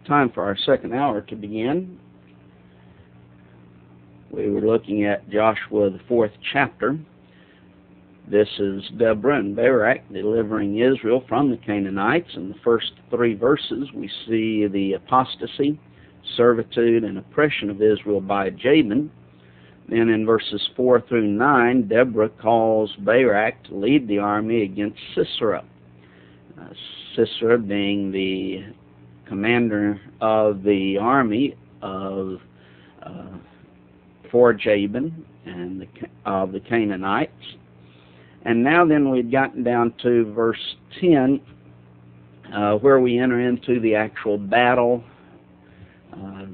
time for our second hour to begin. We were looking at Joshua, the 4th chapter. This is Deborah and Barak delivering Israel from the Canaanites. In the first 3 verses, we see the apostasy, servitude, and oppression of Israel by Jabin. Then in verses 4 through 9, Deborah calls Barak to lead the army against Sisera. Sisera being the commander of the army for Jabin and of the Canaanites. And now then we've gotten down to verse 10, where we enter into the actual battle.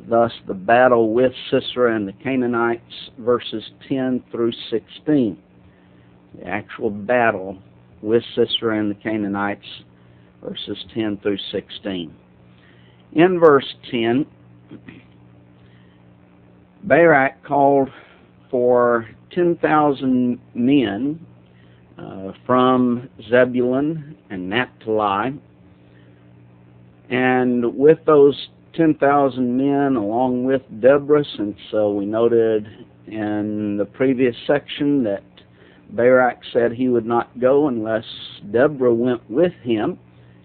Thus the battle with Sisera and the Canaanites, verses 10 through 16. The actual battle with Sisera and the Canaanites, verses 10 through 16. In verse 10, Barak called for 10,000 men from Zebulun and Naphtali, and with those 10,000 men, along with Deborah, since we noted in the previous section that Barak said he would not go unless Deborah went with him,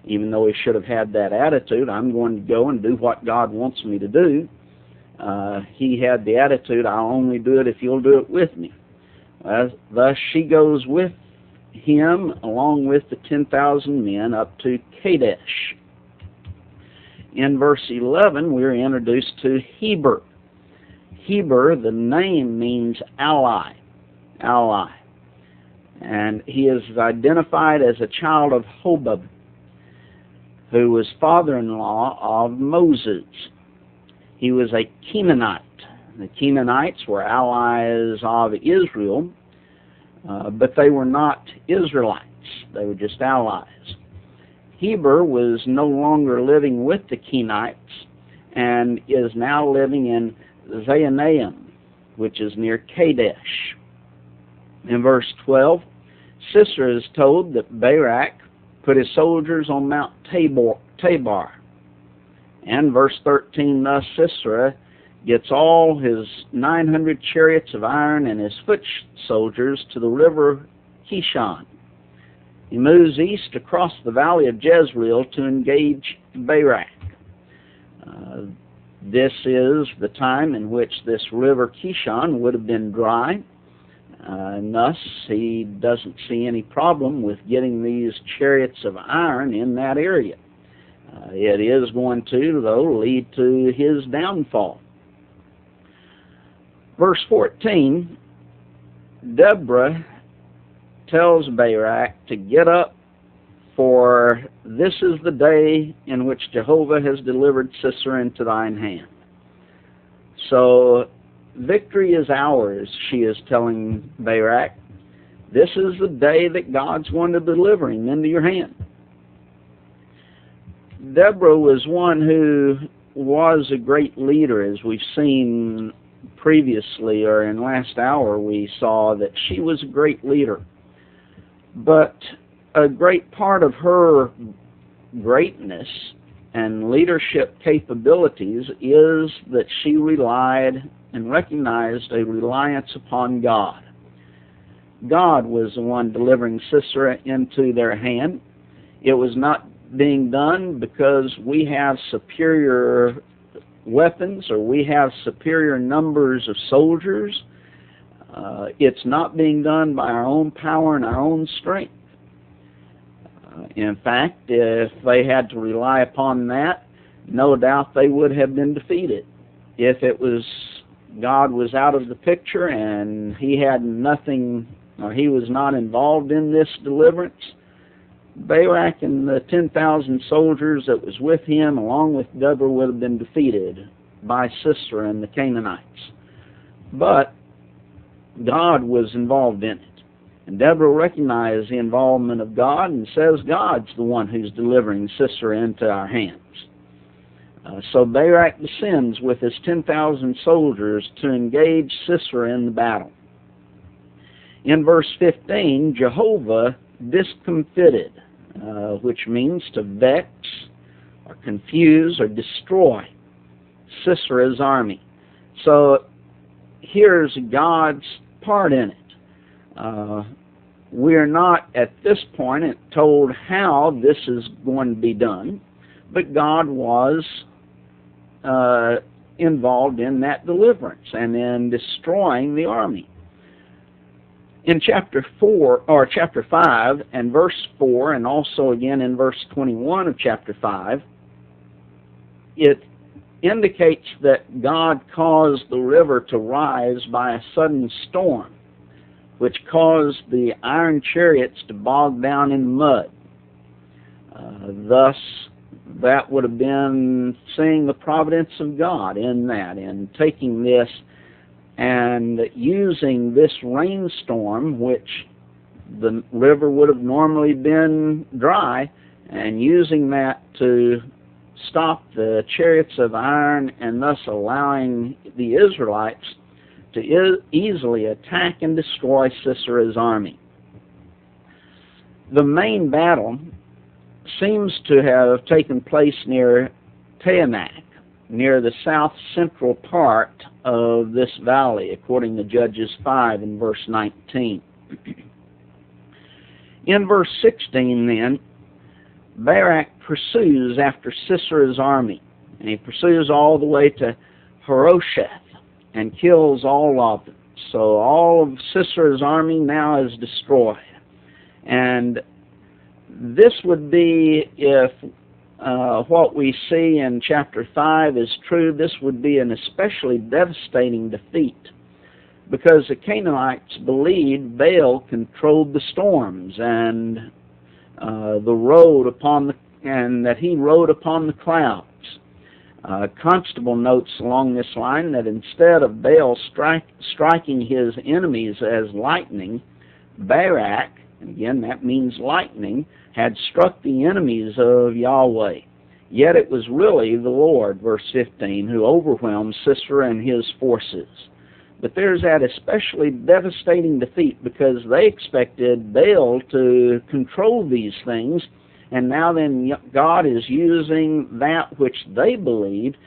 even though he should have had that attitude, I'm going to go and do what God wants me to do. He had the attitude, I'll only do it if you'll do it with me. Thus she goes with him, along with the 10,000 men, up to Kadesh. In verse 11, we're introduced to Heber. Heber, the name means ally. And he is identified as a child of Hobab, who was father-in-law of Moses. He was a Canaanite. The Canaanites were allies of Israel, but they were not Israelites. They were just allies. Heber was no longer living with the Kenites and is now living in Zaanaim, which is near Kadesh. In verse 12, Sisera is told that Barak put his soldiers on Mount Tabor. And verse 13, thus Sisera gets all his 900 chariots of iron and his foot soldiers to the river Kishon. He moves east across the valley of Jezreel to engage Barak. This is the time in which this river Kishon would have been dry, and thus he doesn't see any problem with getting these chariots of iron in that area. It is going to, though, lead to his downfall. Verse 14, Deborah tells Barak to get up, for this is the day in which Jehovah has delivered Sisera into thine hand. So victory is ours, she is telling Barak. This is the day that God's going to deliver him into your hand. Deborah was one who was a great leader, as we've seen previously, or in last hour we saw that she was a great leader. But a great part of her greatness and leadership capabilities is that she relied and recognized a reliance upon God. God was the one delivering Sisera into their hand. It was not being done because we have superior weapons or we have superior numbers of soldiers. It's not being done by our own power and our own strength. In fact, if they had to rely upon that, no doubt they would have been defeated. If it was God was out of the picture and he had nothing, or he was not involved in this deliverance, Barak and the 10,000 soldiers that was with him, along with Deborah, would have been defeated by Sisera and the Canaanites. But God was involved in it. And Deborah recognized the involvement of God and says God's the one who's delivering Sisera into our hands. So Barak descends with his 10,000 soldiers to engage Sisera in the battle. In verse 15, Jehovah discomfited, which means to vex or confuse or destroy Sisera's army. So here's God's part in it. We're not at this point told how this is going to be done, but God was involved in that deliverance and in destroying the army. In chapter 5 and verse 4, and also again in verse 21 of chapter 5, it indicates that God caused the river to rise by a sudden storm, which caused the iron chariots to bog down in mud. Thus, that would have been seeing the providence of God in that, in taking this and using this rainstorm, which the river would have normally been dry, and using that to stop the chariots of iron, and thus allowing the Israelites to easily attack and destroy Sisera's army. The main battle seems to have taken place near Taanach, near the south central part of this valley, according to Judges 5 and verse 19. In verse 16 then, Barak pursues after Sisera's army, and he pursues all the way to Harosheth and kills all of them. So all of Sisera's army now is destroyed. And this would be, if what we see in chapter 5 is true, this would be an especially devastating defeat, because the Canaanites believed Baal controlled the storms and and that he rode upon the clouds. Constable notes along this line that instead of Baal striking his enemies as lightning, Barak, and again that means lightning, had struck the enemies of Yahweh. Yet it was really the Lord, verse 15, who overwhelmed Sisera and his forces. But there's that especially devastating defeat, because they expected Baal to control these things, and now then God is using that which they believed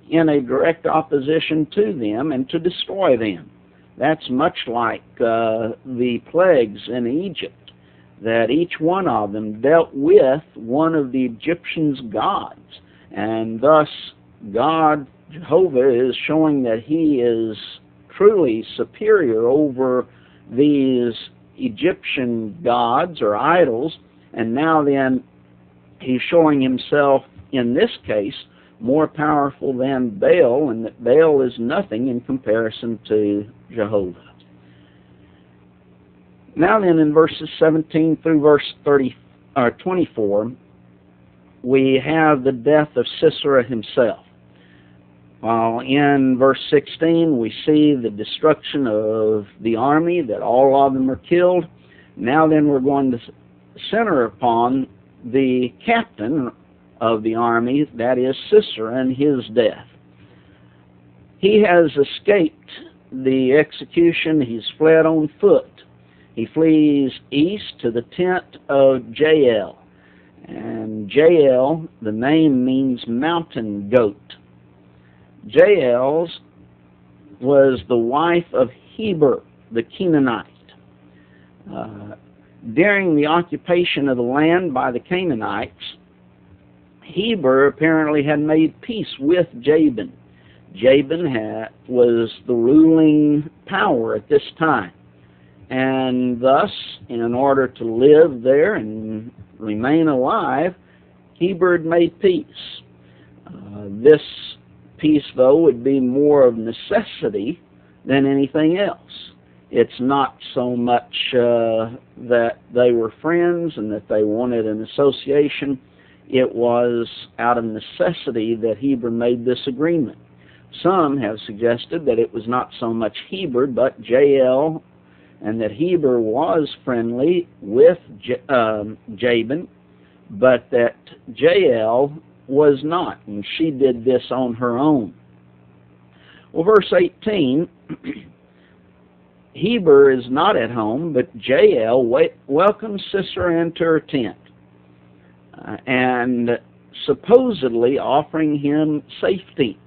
in a direct opposition to them and to destroy them. That's much like the plagues in Egypt, that each one of them dealt with one of the Egyptians' gods, and thus God, Jehovah, is showing that he is truly superior over these Egyptian gods or idols, and now then he's showing himself in this case more powerful than Baal, and that Baal is nothing in comparison to Jehovah. Now then, in verses 17 through verse 24, we have the death of Sisera himself. While in verse 16 we see the destruction of the army, that all of them are killed. Now then we're going to center upon the captain of the army, that is Sisera, and his death. He has escaped the execution. He's fled on foot. He flees east to the tent of Jael. And Jael, the name means mountain goat. Jael was the wife of Heber the Canaanite. During the occupation of the land by the Canaanites, Heber apparently had made peace with Jabin. Jabin was the ruling power at this time. And thus, in order to live there and remain alive, Heber had made peace. This peace, though, would be more of necessity than anything else. It's not so much that they were friends and that they wanted an association. It was out of necessity that Heber made this agreement. Some have suggested that it was not so much Heber, but Jael, and that Heber was friendly with Jabin, but that Jael was not, and she did this on her own. Well, verse 18, Heber is not at home, but Jael welcomes Sisera into her tent. And supposedly offering him safety.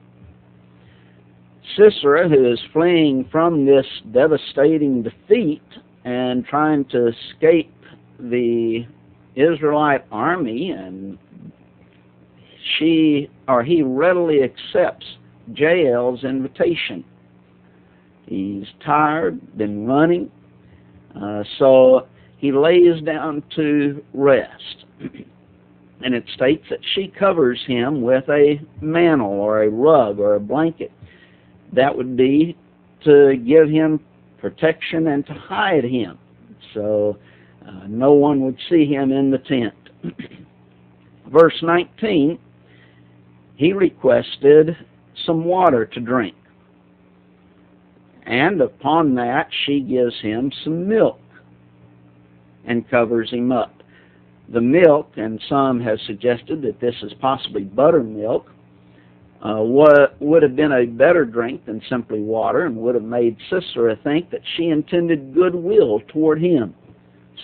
Sisera, who is fleeing from this devastating defeat and trying to escape the Israelite army, and he readily accepts Jael's invitation. He's tired, been running, so he lays down to rest. And it states that she covers him with a mantle or a rug or a blanket. That would be to give him protection and to hide him, so no one would see him in the tent. Verse 19, he requested some water to drink. And upon that, she gives him some milk and covers him up. The milk, and some have suggested that this is possibly buttermilk, would have been a better drink than simply water, and would have made Sisera think that she intended goodwill toward him.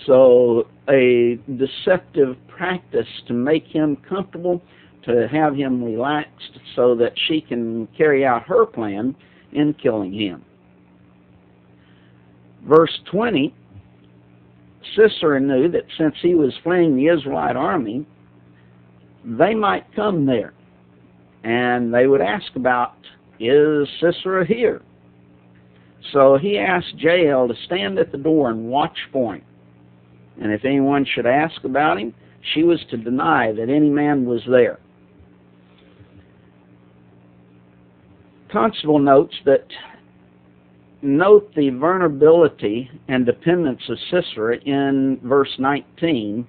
So a deceptive practice to make him comfortable, to have him relaxed so that she can carry out her plan in killing him. Verse 20, Sisera knew that since he was fleeing the Israelite army, they might come there. And they would ask about, is Sisera here? So he asked Jael to stand at the door and watch for him. And if anyone should ask about him, she was to deny that any man was there. Constable notes that note the vulnerability and dependence of Sisera in verse 19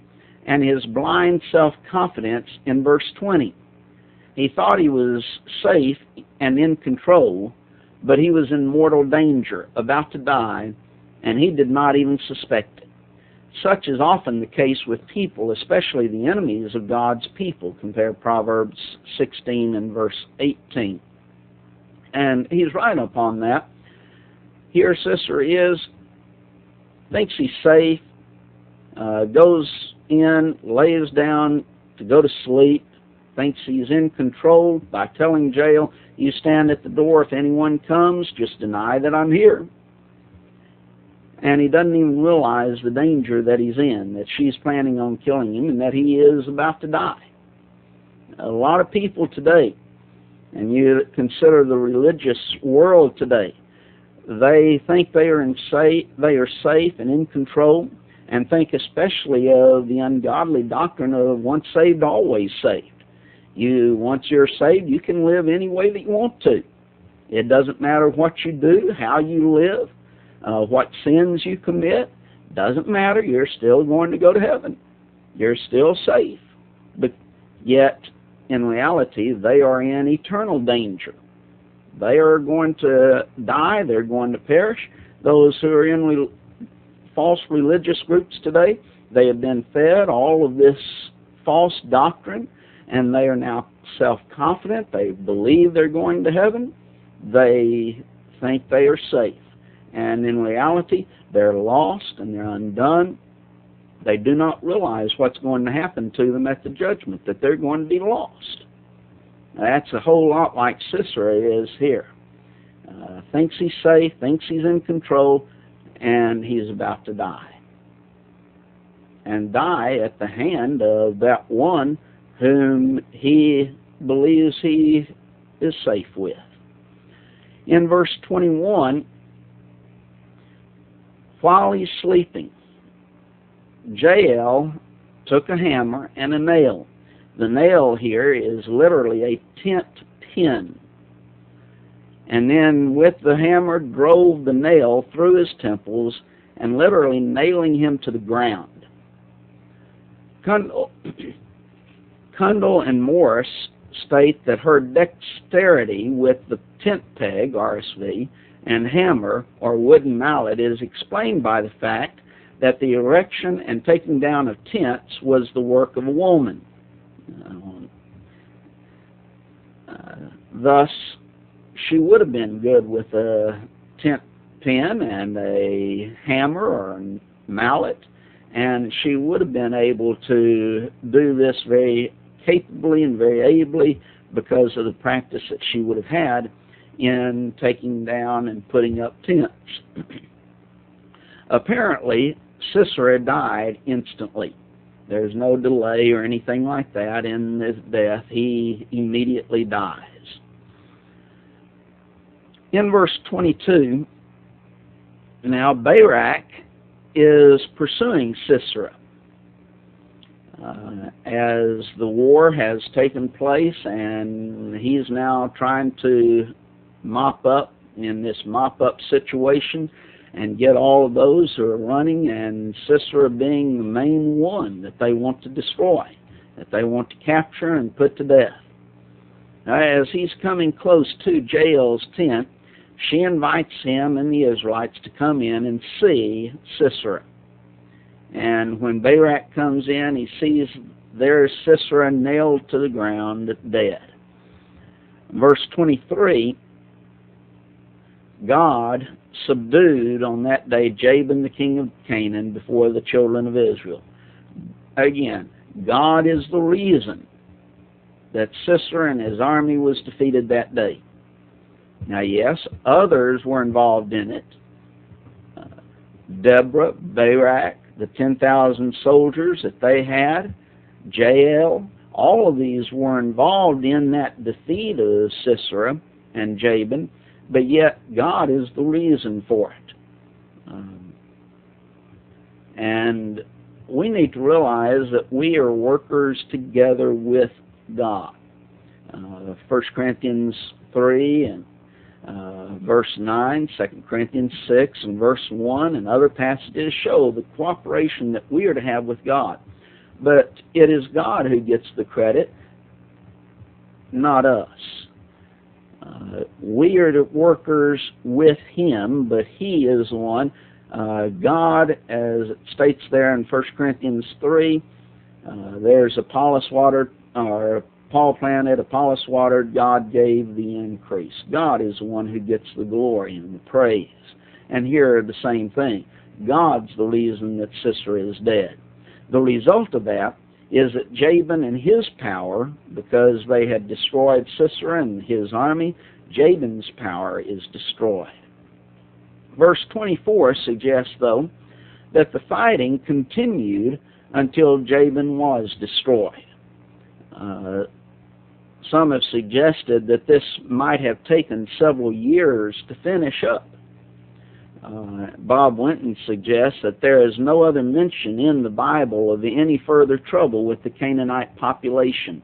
and his blind self-confidence in verse 20. He thought he was safe and in control, but he was in mortal danger, about to die, and he did not even suspect it. Such is often the case with people, especially the enemies of God's people. Compare Proverbs 16 and verse 18. And he's right upon that. Here Sisera is, thinks he's safe, goes in, lays down to go to sleep, thinks he's in control by telling Jael, you stand at the door, if anyone comes, just deny that I'm here. And he doesn't even realize the danger that he's in, that she's planning on killing him, and that he is about to die. A lot of people today, and you consider the religious world today, they think they are safe and in control, and think especially of the ungodly doctrine of once saved, always saved. Once you're saved, you can live any way that you want to. It doesn't matter what you do, how you live, what sins you commit. Doesn't matter. You're still going to go to heaven. You're still safe. But yet, in reality, they are in eternal danger. They are going to die. They're going to perish. Those who are in false religious groups today, they have been fed all of this false doctrine, and they are now self-confident. They believe they're going to heaven. They think they are safe. And in reality, they're lost and they're undone. They do not realize what's going to happen to them at the judgment, that they're going to be lost. Now, that's a whole lot like Sisera is here. Thinks he's safe, thinks he's in control, and he's about to die. And die at the hand of that one whom he believes he is safe with. In verse 21, while he's sleeping, Jael took a hammer and a nail. The nail here is literally a tent pin. And then with the hammer drove the nail through his temples and literally nailing him to the ground. Kundal and Morris state that her dexterity with the tent peg, RSV, and hammer, or wooden mallet, is explained by the fact that the erection and taking down of tents was the work of a woman. Thus, she would have been good with a tent pin and a hammer or a mallet, and she would have been able to do this very capably and very ably because of the practice that she would have had in taking down and putting up tents. Apparently, Sisera died instantly. There's no delay or anything like that in his death. He immediately dies. In verse 22, now Barak is pursuing Sisera. As the war has taken place and he's now trying to mop up in this mop-up situation and get all of those who are running, and Sisera being the main one that they want to destroy, that they want to capture and put to death. Now, as he's coming close to Jael's tent, she invites him and the Israelites to come in and see Sisera. And when Barak comes in, he sees there's Sisera nailed to the ground dead. Verse 23, God subdued on that day Jabin the king of Canaan before the children of Israel. Again, God is the reason that Sisera and his army was defeated that day. Now, yes, others were involved in it. Deborah, Barak, the 10,000 soldiers that they had, Jael, all of these were involved in that defeat of Sisera and Jabin, but yet God is the reason for it. And we need to realize that we are workers together with God. 1 Corinthians 3 and verse 9, 2 Corinthians 6 and verse 1 and other passages show the cooperation that we are to have with God. But it is God who gets the credit, not us. We are the workers with Him, but He is the one. God, as it states there in 1 Corinthians 3, there's Apollos watered, or Paul planted, Apollos watered, God gave the increase. God is the one who gets the glory and the praise. And here the same thing. God's the reason that Sisera is dead. The result of that is that Jabin and his power, because they had destroyed Sisera and his army, Jabin's power is destroyed. Verse 24 suggests, though, that the fighting continued until Jabin was destroyed. Some have suggested that this might have taken several years to finish up. Bob Winton suggests that there is no other mention in the Bible of any further trouble with the Canaanite population.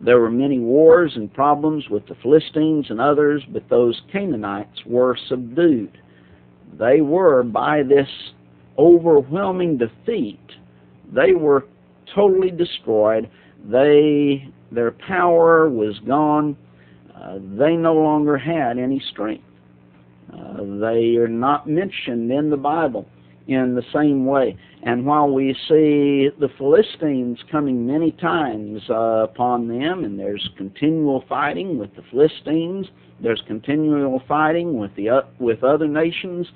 There were many wars and problems with the Philistines and others, but those Canaanites were subdued. They were, by this overwhelming defeat, they were totally destroyed. Their power was gone. They no longer had any strength. They are not mentioned in the Bible in the same way. And while we see the Philistines coming many times upon them, and there's continual fighting with the Philistines, there's continual fighting with other nations,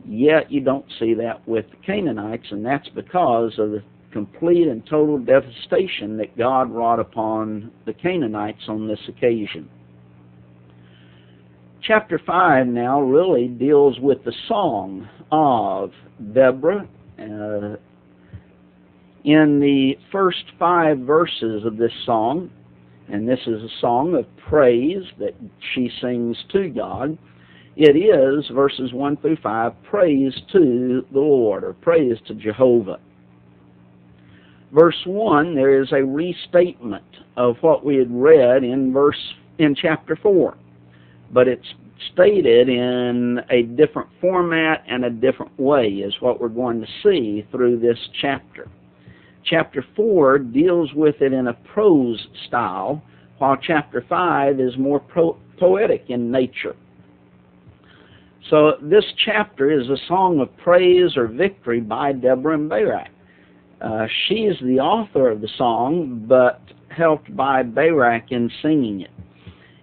yet you don't see that with the Canaanites, and that's because of the complete and total devastation that God wrought upon the Canaanites on this occasion. Chapter 5 now really deals with the song of Deborah. In the first 5 verses of this song, and this is a song of praise that she sings to God, it is, verses 1 through 5, praise to the Lord, or praise to Jehovah. Verse 1, there is a restatement of what we had read in chapter 4. But it's stated in a different format and a different way is what we're going to see through this chapter. Chapter 4 deals with it in a prose style, while chapter 5 is more poetic in nature. So this chapter is a song of praise or victory by Deborah and Barak. She is the author of the song, but helped by Barak in singing it.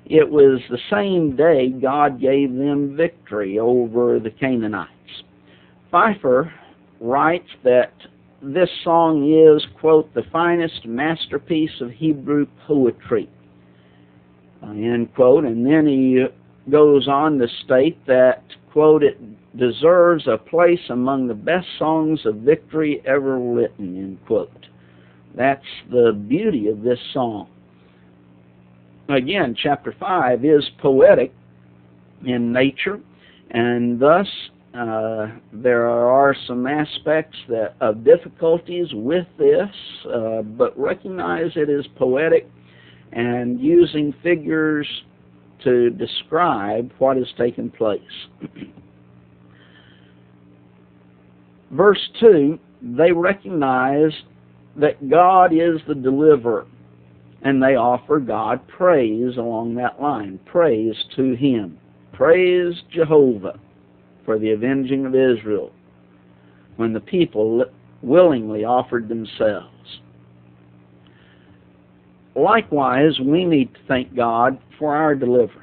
It was the same day God gave them victory over the Canaanites. Pfeiffer writes that this song is, quote, the finest masterpiece of Hebrew poetry, end quote. And then he goes on to state that, quote, it deserves a place among the best songs of victory ever written, end quote. That's the beauty of this song. Again, chapter 5 is poetic in nature, and thus there are some aspects of difficulties with this, but recognize it is poetic and using figures to describe what has taken place. Verse 2, they recognize that God is the deliverer, and they offer God praise along that line. Praise to Him. Praise Jehovah for the avenging of Israel, when the people willingly offered themselves. Likewise, we need to thank God for our deliverance.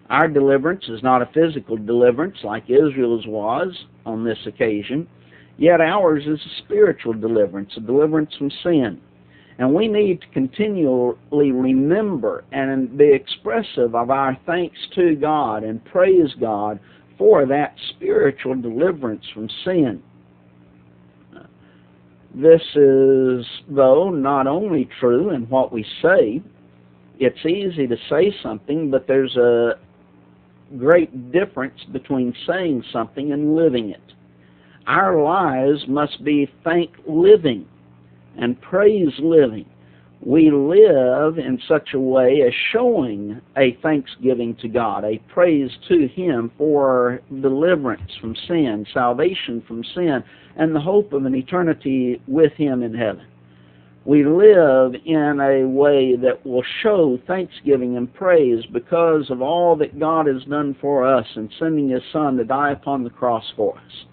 Our deliverance is not a physical deliverance like Israel's was on this occasion, yet ours is a spiritual deliverance, a deliverance from sin. And we need to continually remember and be expressive of our thanks to God and praise God for that spiritual deliverance from sin. This is, though, not only true in what we say. It's easy to say something, but there's a great difference between saying something and living it. Our lives must be thank living and praise living. We live in such a way as showing a thanksgiving to God, a praise to Him for deliverance from sin, salvation from sin, and the hope of an eternity with Him in heaven. We live in a way that will show thanksgiving and praise because of all that God has done for us in sending His Son to die upon the cross for us,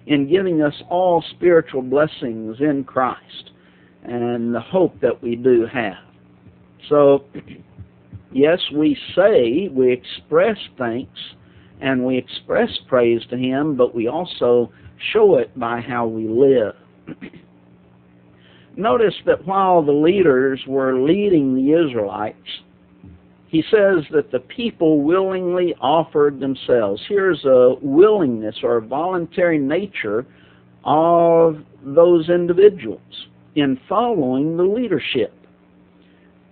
in giving us all spiritual blessings in Christ, and the hope that we do have. So, yes, we say, we express thanks, and we express praise to Him, but we also show it by how we live. Notice that while the leaders were leading the Israelites, he says that the people willingly offered themselves. Here's a willingness or a voluntary nature of those individuals in following the leadership.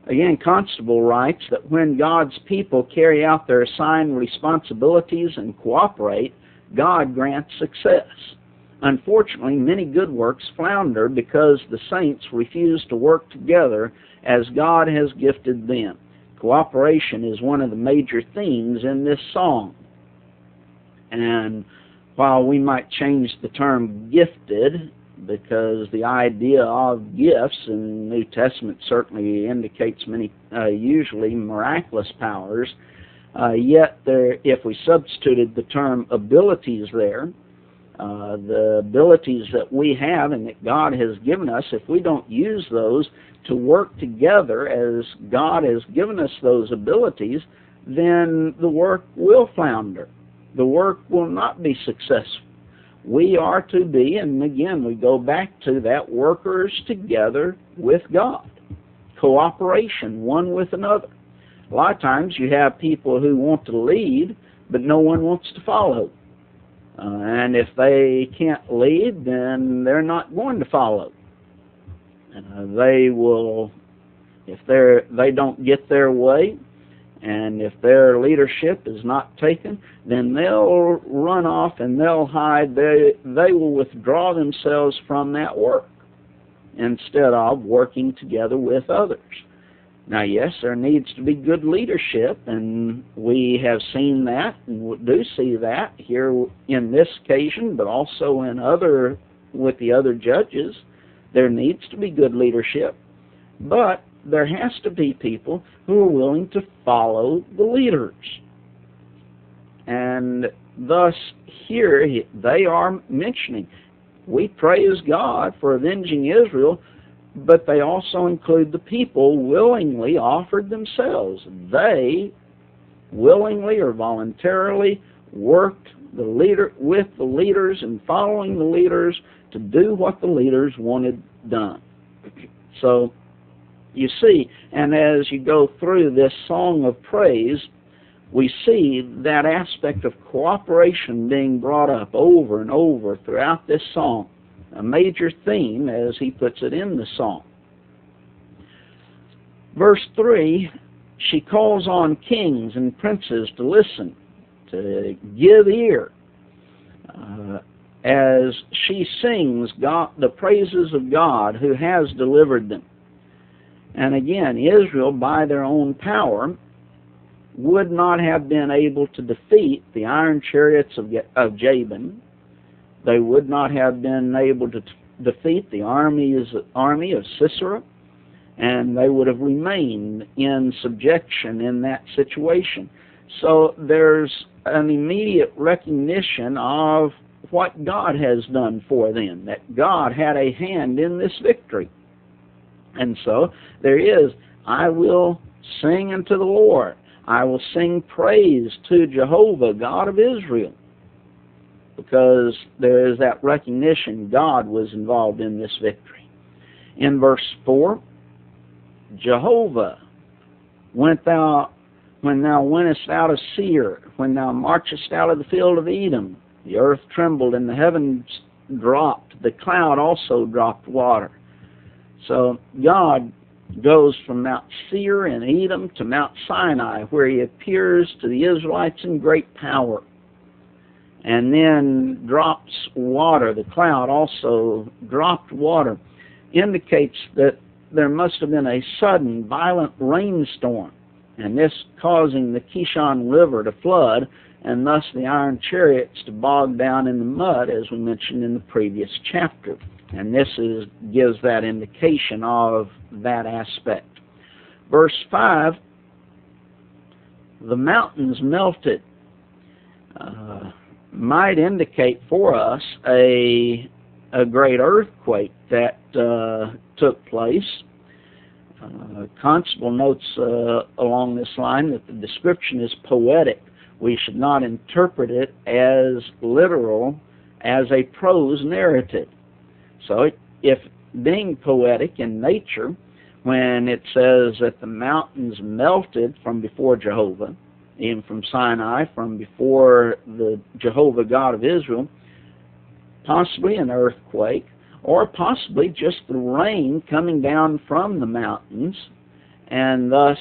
Again, Constable writes that when God's people carry out their assigned responsibilities and cooperate, God grants success. Unfortunately, many good works flounder because the saints refuse to work together as God has gifted them. Cooperation is one of the major themes in this song. And while we might change the term gifted, because the idea of gifts in the New Testament certainly indicates many, usually miraculous powers, yet if we substituted the term abilities there, the abilities that we have and that God has given us, if we don't use those to work together as God has given us those abilities, then the work will flounder. The work will not be successful. We are to be, and again, we go back to that, workers together with God. Cooperation, one with another. A lot of times you have people who want to lead, but no one wants to follow. And if they can't lead, then they're not going to follow. They will, if they don't get their way, and if their leadership is not taken, then they'll run off and they'll hide. They will withdraw themselves from that work instead of working together with others. Now, yes, there needs to be good leadership, and we have seen that and do see that here in this occasion, but also with the other judges. There needs to be good leadership, but there has to be people who are willing to follow the leaders. And thus, here they are mentioning, we praise God for avenging Israel, but they also include the people willingly offered themselves. They willingly or voluntarily worked with the leaders and following the leaders to do what the leaders wanted done. So you see, and as you go through this song of praise, we see that aspect of cooperation being brought up over and over throughout this song, a major theme as he puts it in the song. Verse 3, she calls on kings and princes to listen, to give ear, as she sings the praises of God who has delivered them. And again, Israel, by their own power, would not have been able to defeat the iron chariots of Jabin. They would not have been able to defeat the army of Sisera, and they would have remained in subjection in that situation. So there's an immediate recognition of what God has done for them, that God had a hand in this victory. And so there is, I will sing unto the Lord. I will sing praise to Jehovah, God of Israel, because there is that recognition God was involved in this victory. In verse 4, Jehovah, when thou wentest out of Seir, when thou marchest out of the field of Edom, the earth trembled and the heavens dropped, the cloud also dropped water. So God goes from Mount Seir in Edom to Mount Sinai, where he appears to the Israelites in great power, and then drops water. The cloud also dropped water, indicates that there must have been a sudden violent rainstorm, and this causing the Kishon River to flood, and thus the iron chariots to bog down in the mud, as we mentioned in the previous chapter. And this gives that indication of that aspect. Verse 5, the mountains melted, might indicate for us a great earthquake that took place. Constable notes along this line that the description is poetic. We should not interpret it as literal, as a prose narrative. So if being poetic in nature, when it says that the mountains melted from before Jehovah, even from Sinai, from before the Jehovah God of Israel, possibly an earthquake, or possibly just the rain coming down from the mountains and thus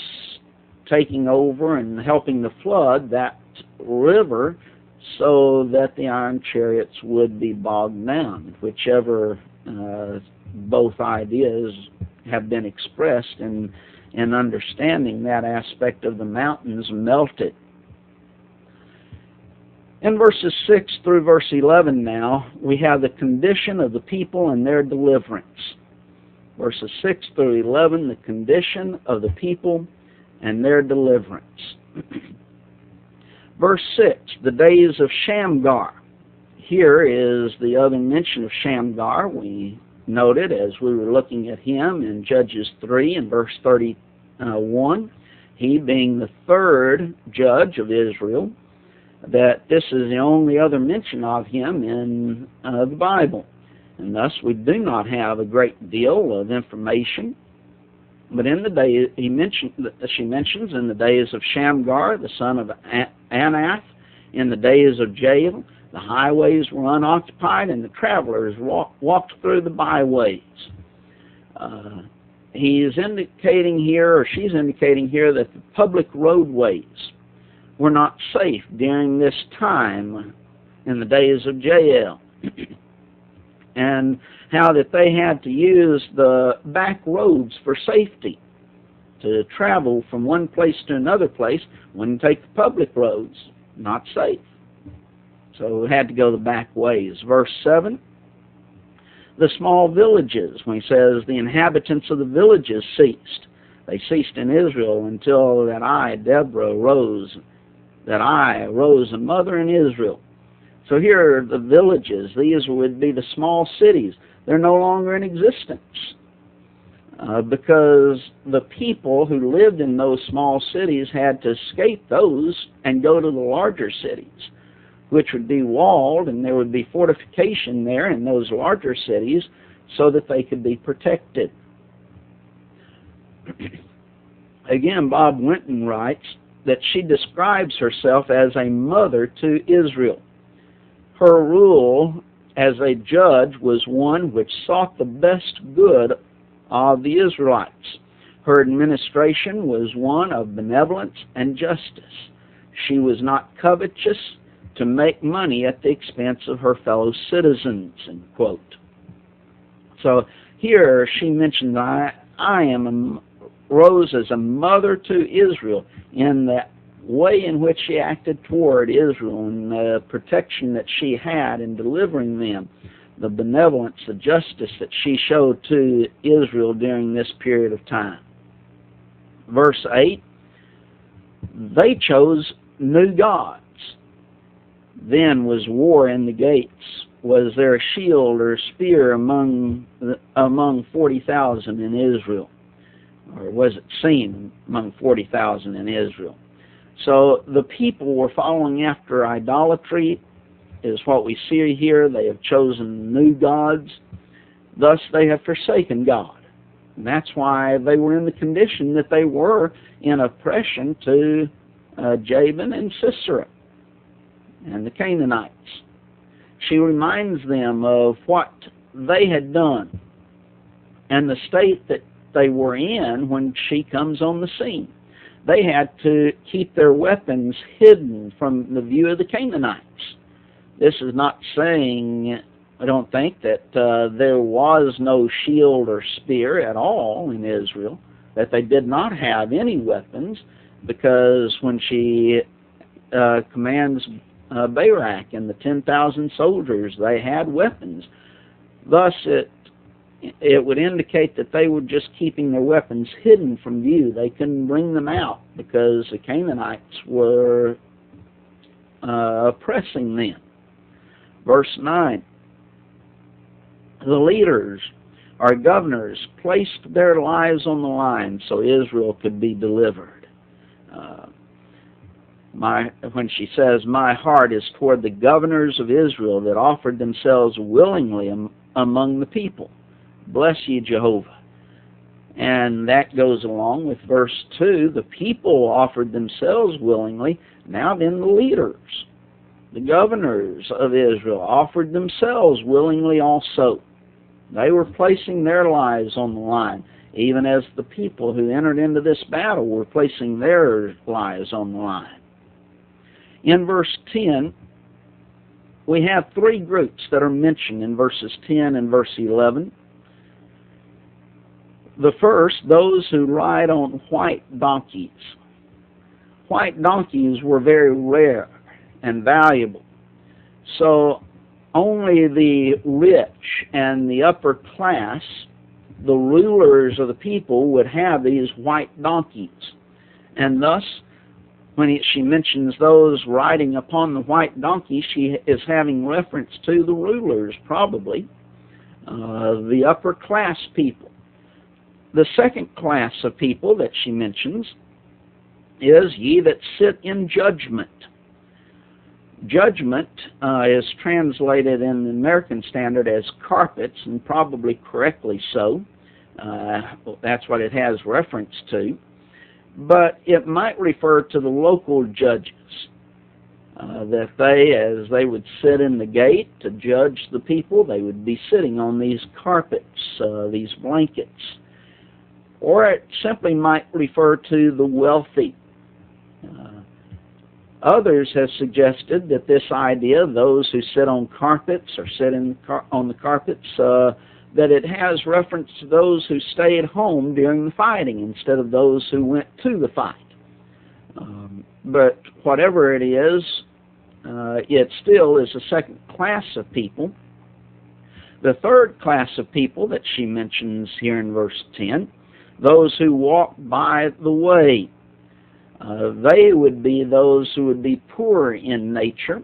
taking over and helping to flood that river so that the iron chariots would be bogged down, whichever both ideas have been expressed in understanding that aspect of the mountains melted. In verses 6 through verse 11 now, we have the condition of the people and their deliverance. Verses 6 through 11, the condition of the people and their deliverance. Verse 6, the days of Shamgar. Here is the other mention of Shamgar. We noted as we were looking at him in Judges 3 and verse 31, he being the third judge of Israel, that this is the only other mention of him in the Bible. And thus we do not have a great deal of information. But in the day, she mentions in the days of Shamgar, the son of Anath, in the days of Jael, the highways were unoccupied and the travelers walked through the byways. He is indicating here, or she's indicating here, that the public roadways were not safe during this time in the days of Jael. And how that they had to use the back roads for safety to travel from one place to another place. Wouldn't take the public roads, not safe. So had to go the back ways. Verse 7, the small villages, when he says the inhabitants of the villages ceased. They ceased in Israel until that I, Deborah, rose, a mother in Israel. So here are the villages. These would be the small cities. They're no longer in existence because the people who lived in those small cities had to escape those and go to the larger cities. which would be walled, and there would be fortification there in those larger cities so that they could be protected. Again, Bob Winton writes that she describes herself as a mother to Israel. Her rule as a judge was one which sought the best good of the Israelites. Her administration was one of benevolence and justice. She was not covetous to make money at the expense of her fellow citizens, end quote. So here she mentioned, I rose as a mother to Israel in that way in which she acted toward Israel and the protection that she had in delivering them, the benevolence, the justice that she showed to Israel during this period of time. Verse 8, they chose new gods. Then was war in the gates. Was there a shield or spear among 40,000 in Israel? Or was it seen among 40,000 in Israel? So the people were following after idolatry, is what we see here. They have chosen new gods. Thus they have forsaken God. And that's why they were in the condition that they were in oppression to Jabin and Sisera and the Canaanites. She reminds them of what they had done and the state that they were in when she comes on the scene. They had to keep their weapons hidden from the view of the Canaanites. This is not saying, I don't think, that there was no shield or spear at all in Israel, that they did not have any weapons, because when she commands Barak and the 10,000 soldiers, they had weapons. Thus, it would indicate that they were just keeping their weapons hidden from view. They couldn't bring them out because the Canaanites were oppressing them. Verse 9, the leaders, our governors, placed their lives on the line so Israel could be delivered. When she says, my heart is toward the governors of Israel that offered themselves willingly among the people. Bless ye Jehovah. And that goes along with verse 2. The people offered themselves willingly. Now then the leaders, the governors of Israel, offered themselves willingly also. They were placing their lives on the line, even as the people who entered into this battle were placing their lives on the line. In verse 10, we have three groups that are mentioned in verses 10 and verse 11. The first, those who ride on white donkeys. White donkeys were very rare and valuable. So only the rich and the upper class, the rulers of the people, would have these white donkeys. And thus, when she mentions those riding upon the white donkey, she is having reference to the rulers, probably, the upper class people. The second class of people that she mentions is ye that sit in judgment. Judgment is translated in the American Standard as carpets, and probably correctly so. That's what it has reference to. But it might refer to the local judges, that they, as they would sit in the gate to judge the people, they would be sitting on these carpets, these blankets. Or it simply might refer to the wealthy. Others have suggested that this idea, those who sit on carpets or sit on the carpets, that it has reference to those who stay at home during the fighting instead of those who went to the fight. But whatever it is, it still is a second class of people. The third class of people that she mentions here in verse 10, those who walk by the way. They would be those who would be poor in nature,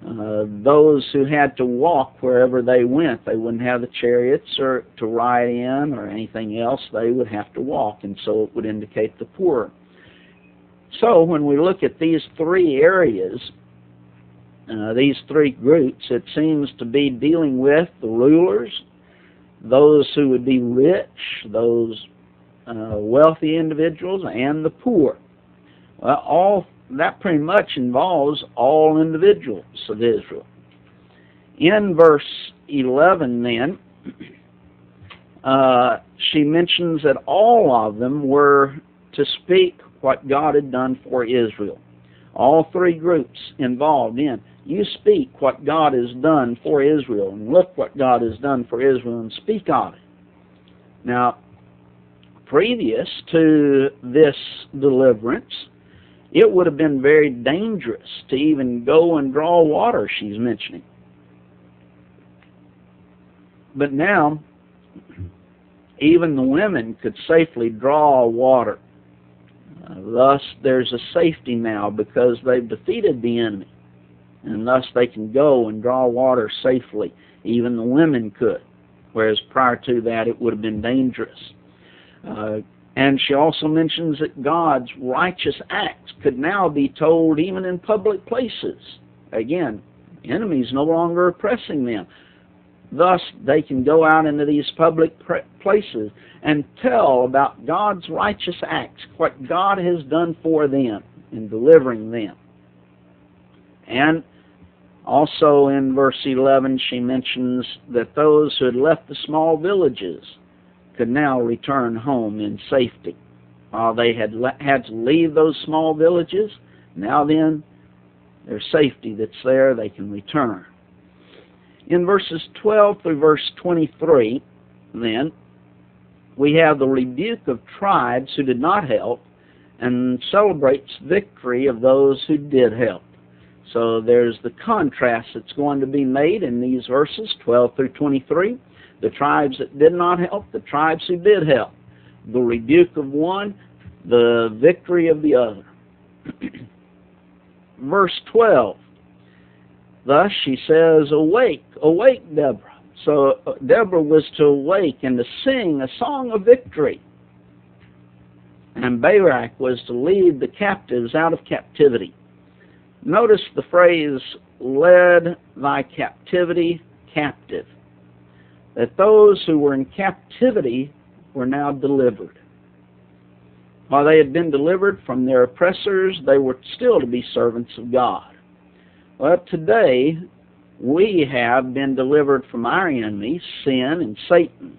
those who had to walk wherever they went. They wouldn't have the chariots or to ride in or anything else. They would have to walk, and so it would indicate the poor. So when we look at these three areas, these three groups, it seems to be dealing with the rulers, those who would be rich, those wealthy individuals, and the poor. Well, that pretty much involves all individuals of Israel. In verse 11 then, she mentions that all of them were to speak what God had done for Israel. All three groups involved in, you speak what God has done for Israel, and look what God has done for Israel, and speak of it. Now, previous to this deliverance, it would have been very dangerous to even go and draw water, she's mentioning. But now, even the women could safely draw water. Thus, there's a safety now because they've defeated the enemy. And thus they can go and draw water safely. Even the women could. Whereas prior to that, it would have been dangerous. And she also mentions that God's righteous acts could now be told even in public places. Again, enemies no longer oppressing them. Thus, they can go out into these public places and tell about God's righteous acts, what God has done for them in delivering them. And also in verse 11, she mentions that those who had left the small villages could now return home in safety. While they had to leave those small villages, now then, there's safety that's there, they can return. In verses 12 through verse 23, then, we have the rebuke of tribes who did not help and celebrates victory of those who did help. So there's the contrast that's going to be made in these verses, 12 through 23. The tribes that did not help, the tribes who did help. The rebuke of one, the victory of the other. Verse 12. Thus she says, "Awake, awake, Deborah." So Deborah was to awake and to sing a song of victory. And Barak was to lead the captives out of captivity. Notice the phrase, "led thy captivity captive." That those who were in captivity were now delivered. While they had been delivered from their oppressors, they were still to be servants of God. Well, today, we have been delivered from our enemies, sin and Satan.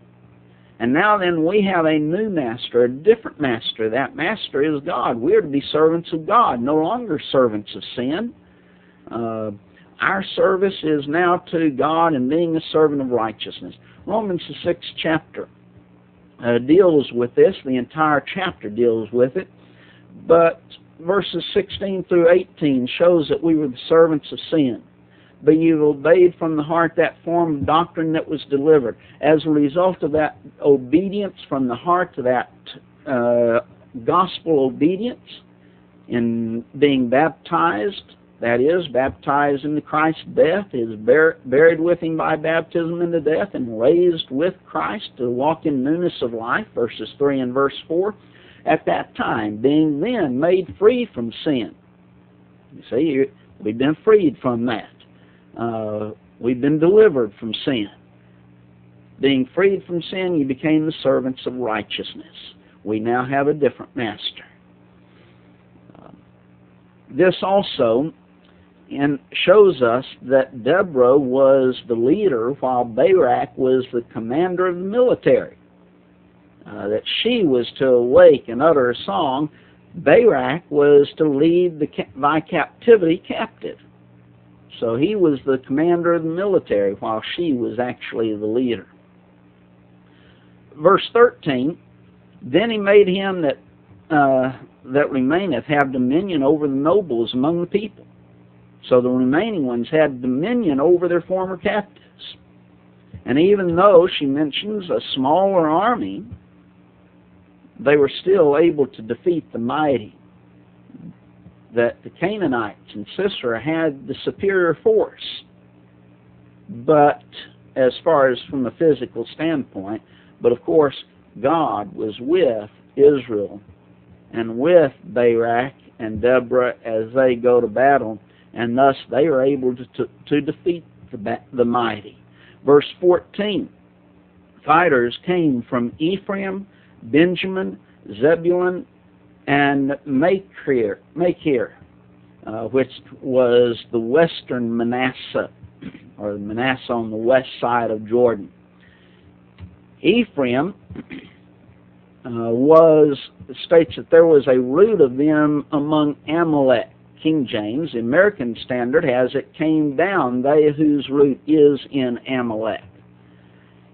And now then, we have a new master, a different master. That master is God. We are to be servants of God, no longer servants of sin. Our service is now to God and being a servant of righteousness. Romans, the 6th chapter, deals with this. The entire chapter deals with it. But verses 16 through 18 shows that we were the servants of sin. But you've obeyed from the heart that form of doctrine that was delivered. As a result of that obedience from the heart to that gospel obedience in being baptized, that is, baptized into Christ's death, is buried with Him by baptism into death, and raised with Christ to walk in newness of life, verses 3 and verse 4, at that time, being then made free from sin. You see, we've been freed from that. We've been delivered from sin. Being freed from sin, you became the servants of righteousness. We now have a different master. This also shows us that Deborah was the leader while Barak was the commander of the military. That she was to awake and utter a song. Barak was to lead thy captivity captive. So he was the commander of the military while she was actually the leader. Verse 13, then he made him that remaineth have dominion over the nobles among the people. So the remaining ones had dominion over their former captives. And even though she mentions a smaller army, they were still able to defeat the mighty. That the Canaanites and Sisera had the superior force. But as far as from a physical standpoint, but of course God was with Israel and with Barak and Deborah as they go to battle, and thus they are able to defeat the mighty. Verse 14, fighters came from Ephraim, Benjamin, Zebulun, and Machir, which was the western Manasseh, or Manasseh on the west side of Jordan. Ephraim states that there was a root of them among Amalek. King James, the American Standard, has it came down, they whose root is in Amalek.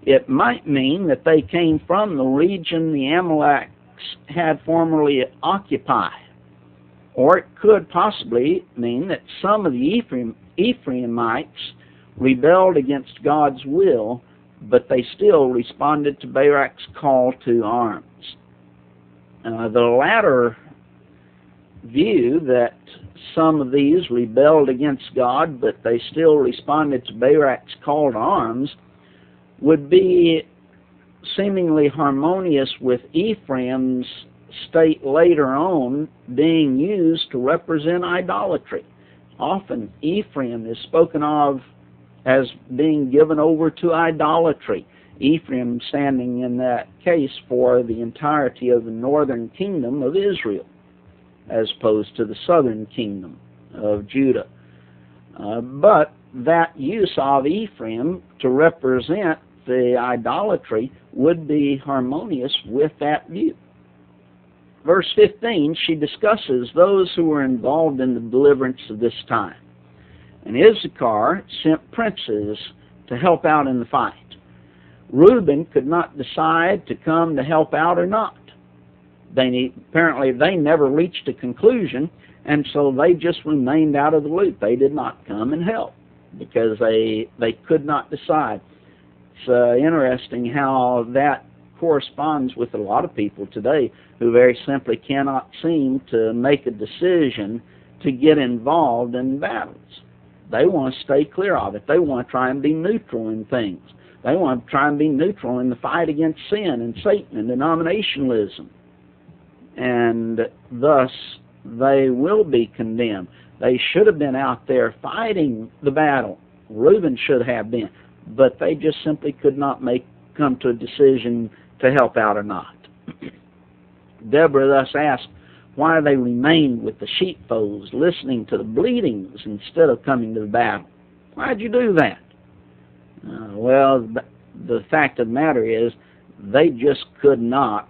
It might mean that they came from the region the Amaleks had formerly occupied. Or it could possibly mean that some of the Ephraimites rebelled against God's will, but they still responded to Barak's call to arms. The latter view, that some of these rebelled against God, but they still responded to Barak's call to arms, would be seemingly harmonious with Ephraim's state later on being used to represent idolatry. Often Ephraim is spoken of as being given over to idolatry. Ephraim standing in that case for the entirety of the northern kingdom of Israel, as opposed to the southern kingdom of Judah. But that use of Ephraim to represent the idolatry would be harmonious with that view. Verse 15, she discusses those who were involved in the deliverance of this time. And Issachar sent princes to help out in the fight. Reuben could not decide to come to help out or not. Apparently they never reached a conclusion, and so they just remained out of the loop. They did not come and help because they could not decide. It's interesting how that corresponds with a lot of people today who very simply cannot seem to make a decision to get involved in battles. They want to stay clear of it. They want to try and be neutral in things. They want to try and be neutral in the fight against sin and Satan and denominationalism. And thus, they will be condemned. They should have been out there fighting the battle. Reuben should have been. But they just simply could not come to a decision to help out or not. Deborah thus asked why they remained with the sheepfolds, listening to the bleatings instead of coming to the battle. Why'd you do that? Well, the fact of the matter is they just could not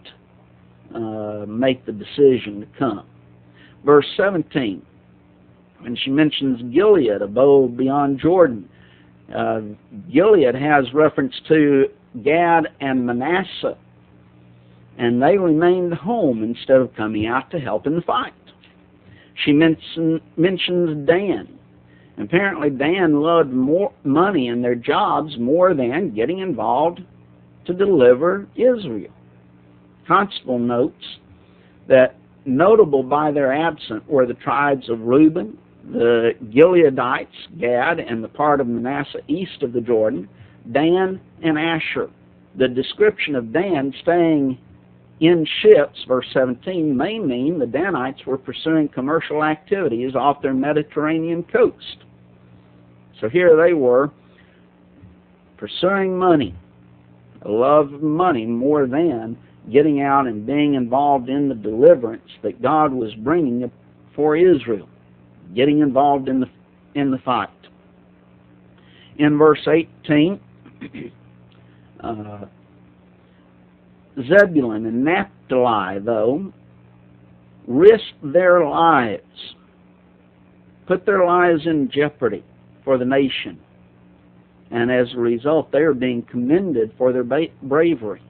make the decision to come. Verse 17, and she mentions Gilead, abode beyond Jordan. Gilead has reference to Gad and Manasseh, and they remained home instead of coming out to help in the fight. She mentions Dan. Apparently Dan loved more money in their jobs more than getting involved to deliver Israel. Constable notes that notable by their absence were the tribes of Reuben, the Gileadites, Gad, and the part of Manasseh east of the Jordan, Dan and Asher. The description of Dan staying in ships, verse 17, may mean the Danites were pursuing commercial activities off their Mediterranean coast. So here they were pursuing money, a love of money more than getting out and being involved in the deliverance that God was bringing for Israel, getting involved in the fight. In verse 18, Zebulun and Naphtali, though, risked their lives, put their lives in jeopardy for the nation, and as a result they are being commended for their bravery.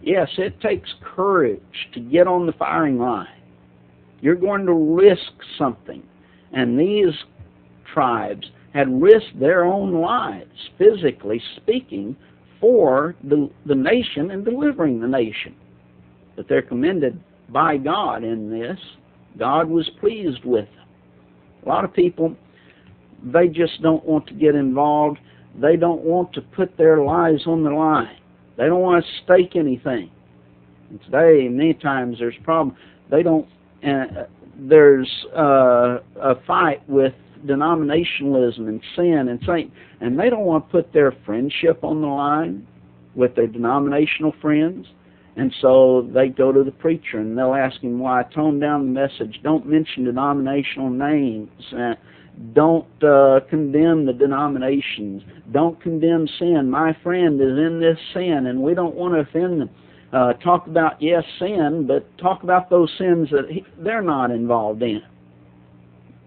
Yes, it takes courage to get on the firing line. You're going to risk something, and these tribes had risked their own lives, physically speaking, for the nation and delivering the nation. But they're commended by God in this. God was pleased with them. A lot of people, they just don't want to get involved. They don't want to put their lives on the line. They don't want to stake anything. And today, many times, there's a problem. They don't. there's a fight with denominationalism and sin and Satan, and they don't want to put their friendship on the line with their denominational friends, and so they go to the preacher and they'll ask him, why, tone down the message, don't mention denominational names, don't condemn the denominations, don't condemn sin, my friend is in this sin and we don't want to offend them. Talk about, yes, sin, but talk about those sins that they're not involved in.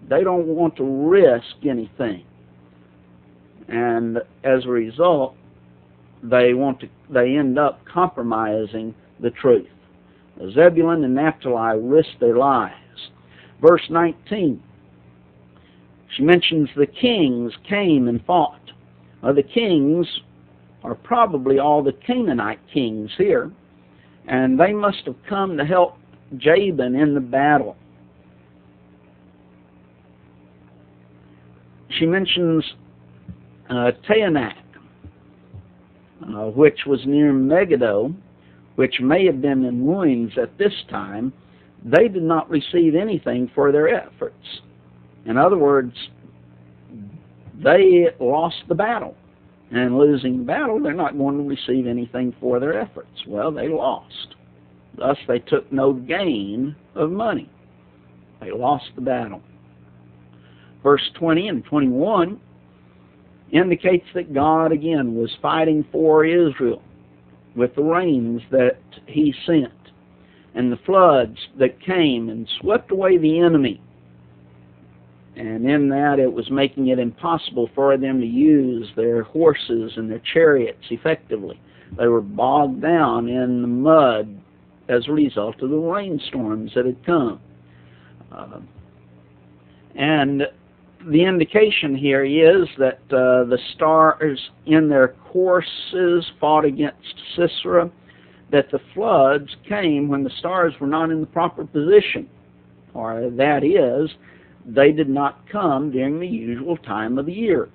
They don't want to risk anything. And as a result, they end up compromising the truth. Zebulun and Naphtali risked their lives. Verse 19, she mentions the kings came and fought. The kings are probably all the Canaanite kings here, and they must have come to help Jabin in the battle. She mentions Taanach, which was near Megiddo, which may have been in ruins at this time. They did not receive anything for their efforts. In other words, they lost the battle. And losing the battle, they're not going to receive anything for their efforts. Well, they lost. Thus, they took no gain of money. They lost the battle. Verse 20 and 21 indicates that God, again, was fighting for Israel with the rains that he sent and the floods that came and swept away the enemy. And in that, it was making it impossible for them to use their horses and their chariots effectively. They were bogged down in the mud as a result of the rainstorms that had come. And the indication here is that the stars in their courses fought against Sisera, that the floods came when the stars were not in the proper position, or that is, they did not come during the usual time of the year.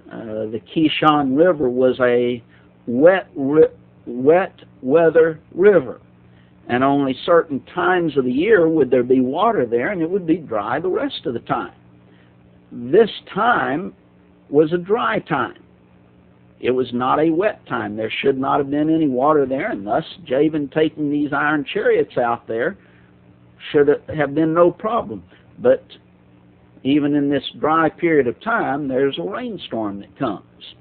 The Kishon River was a wet weather river, and only certain times of the year would there be water there, and it would be dry the rest of the time. This time was a dry time. It was not a wet time. There should not have been any water there, and thus Jabin taking these iron chariots out there should have been no problem. But even in this dry period of time, there's a rainstorm that comes.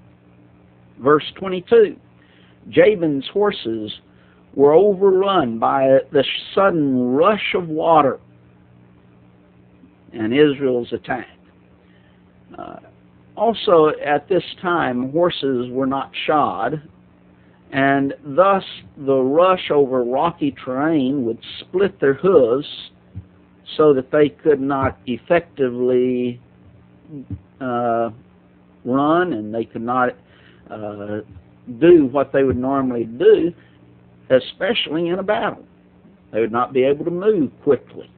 Verse 22, Jabin's horses were overrun by the sudden rush of water and Israel's attack. Also, at this time, horses were not shod, and thus the rush over rocky terrain would split their hooves so that they could not effectively run, and they could not do what they would normally do, especially in a battle. They would not be able to move quickly.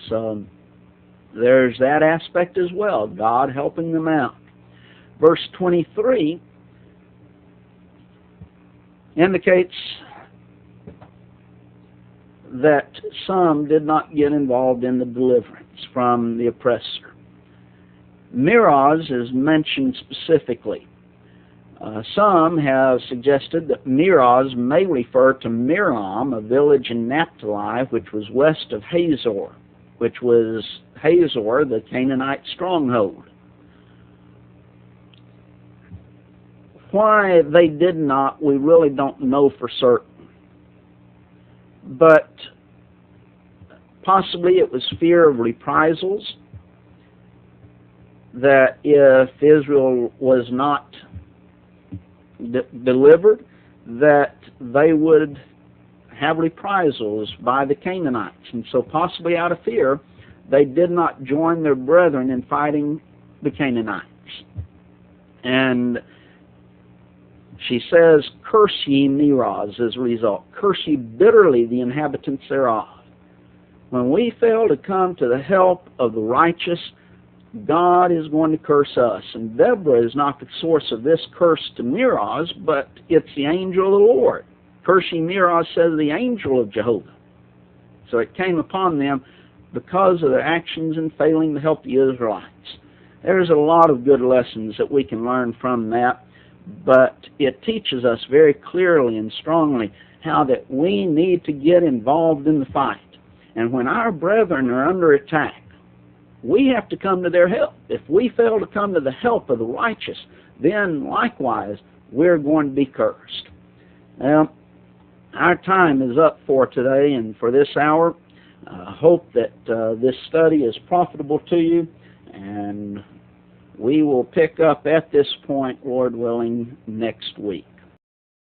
So there's that aspect as well, God helping them out. Verse 23 indicates that some did not get involved in the deliverance from the oppressor. Meroz is mentioned specifically. Some have suggested that Meroz may refer to Merom, a village in Naphtali, which was west of Hazor, which was Hazor, the Canaanite stronghold. Why they did not, we really don't know for certain. But possibly it was fear of reprisals, that if Israel was not delivered, that they would have reprisals by the Canaanites. And so possibly out of fear, they did not join their brethren in fighting the Canaanites. And she says, curse ye Meroz as a result. Curse ye bitterly the inhabitants thereof. When we fail to come to the help of the righteous, God is going to curse us. And Deborah is not the source of this curse to Meroz, but it's the angel of the Lord. Curse ye Meroz, says the angel of Jehovah. So it came upon them because of their actions in failing to help the Israelites. There's a lot of good lessons that we can learn from that, but it teaches us very clearly and strongly how that we need to get involved in the fight. And when our brethren are under attack, we have to come to their help. If we fail to come to the help of the righteous, then likewise we're going to be cursed. Well, our time is up for today and for this hour. I hope that this study is profitable to you, and we will pick up at this point, Lord willing, next week.